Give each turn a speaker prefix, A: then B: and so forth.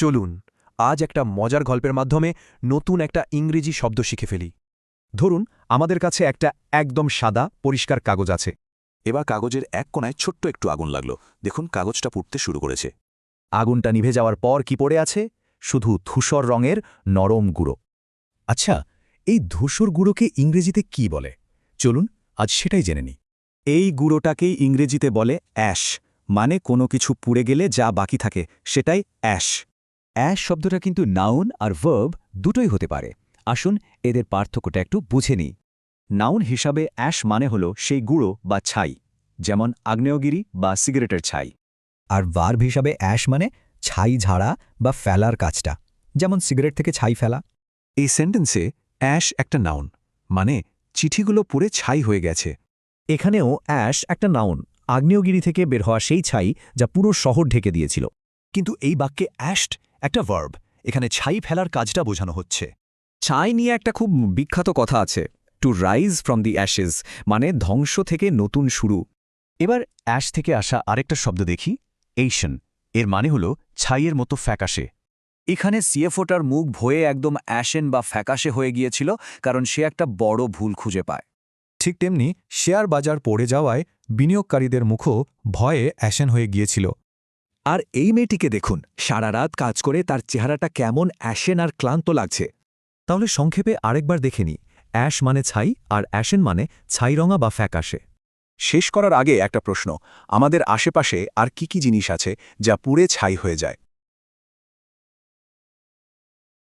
A: চলুন আজ একটা মজার গল্পের মাধ্যমে নতুন একটা ইংরেজি শব্দ শিখে ফেলি। ধরুন আমাদের কাছে একটা একদম সাদা পরিষ্কার কাগজ আছে।
B: এবার কাগজের এক কোণায় ছোট্ট একটু আগুন লাগলো। দেখুন কাগজটা পুড়তে শুরু করেছে।
A: আগুনটা নিভে যাওয়ার পর কি পড়ে আছে? শুধু ধূসর রঙের নরম গুঁড়ো। আচ্ছা, এই ধূসর গুঁড়োকে ইংরেজিতে কি বলে? চলুন আজ সেটাই জেনে নিই।
C: এই গুঁড়োটাকেই ইংরেজিতে বলে অ্যাশ, মানে কোনো কিছু পুড়ে গেলে যা বাকি থাকে সেটাই অ্যাশ।
D: অ্যাশ শব্দটা কিন্তু নাউন আর ভার্ব দুটোই হতে পারে। আসুন এদের পার্থক্যটা একটু বুঝে নিই।
C: নাউন হিসাবে অ্যাশ মানে হল সেই গুঁড়ো বা ছাই, যেমন আগ্নেয়গিরি বা সিগারেটের ছাই।
D: আর ভার্ব হিসাবে অ্যাশ মানে ছাই ঝাড়া বা ফেলার কাজটা, যেমন সিগারেট থেকে ছাই ফেলা।
B: এই সেন্টেন্সে অ্যাশ একটা নাউন, মানে চিঠিগুলো পুড়ে ছাই হয়ে গেছে।
A: এখানেও অ্যাশ একটা নাউন, আগ্নেয়গিরি থেকে বের হওয়া সেই ছাই যা পুরো শহর ঢেকে দিয়েছিল। কিন্তু এই বাক্যে অ্যাশড একটা ভার্ব, এখানে ছাই ফেলার কাজটা বোঝানো হচ্ছে।
C: ছাই নিয়ে একটা খুব বিখ্যাত কথা আছে, to rise from the Ashes, মানে ধ্বংস থেকে নতুন শুরু।
A: এবার অ্যাশ থেকে আসা আরেকটা শব্দ দেখি, এইশন। এর মানে হল ছাইয়ের মতো ফ্যাকাশে।
C: এখানে সিএফওটার মুখ ভয়ে একদম অ্যাশেন বা ফ্যাকাশে হয়ে গিয়েছিল, কারণ সে একটা বড় ভুল খুঁজে পায়।
E: ঠিক তেমনি শেয়ার বাজার পড়ে যাওয়ায় বিনিয়োগকারীদের মুখও ভয়ে অ্যাশেন হয়ে গিয়েছিল।
C: আর এই মেয়েটিকে দেখুন, সারা রাত কাজ করে তার চেহারাটা কেমন অ্যাশেন আর ক্লান্ত লাগছে।
A: তাহলে সংক্ষেপে আরেকবার দেখে নিই, অ্যাশ মানে ছাই আর অ্যাশেন মানে ছাইরঙা বা ফ্যাকাশে।
B: শেষ করার আগে একটা প্রশ্ন, আমাদের আশেপাশে আর কি কি জিনিস আছে যা পুড়ে ছাই হয়ে যায়?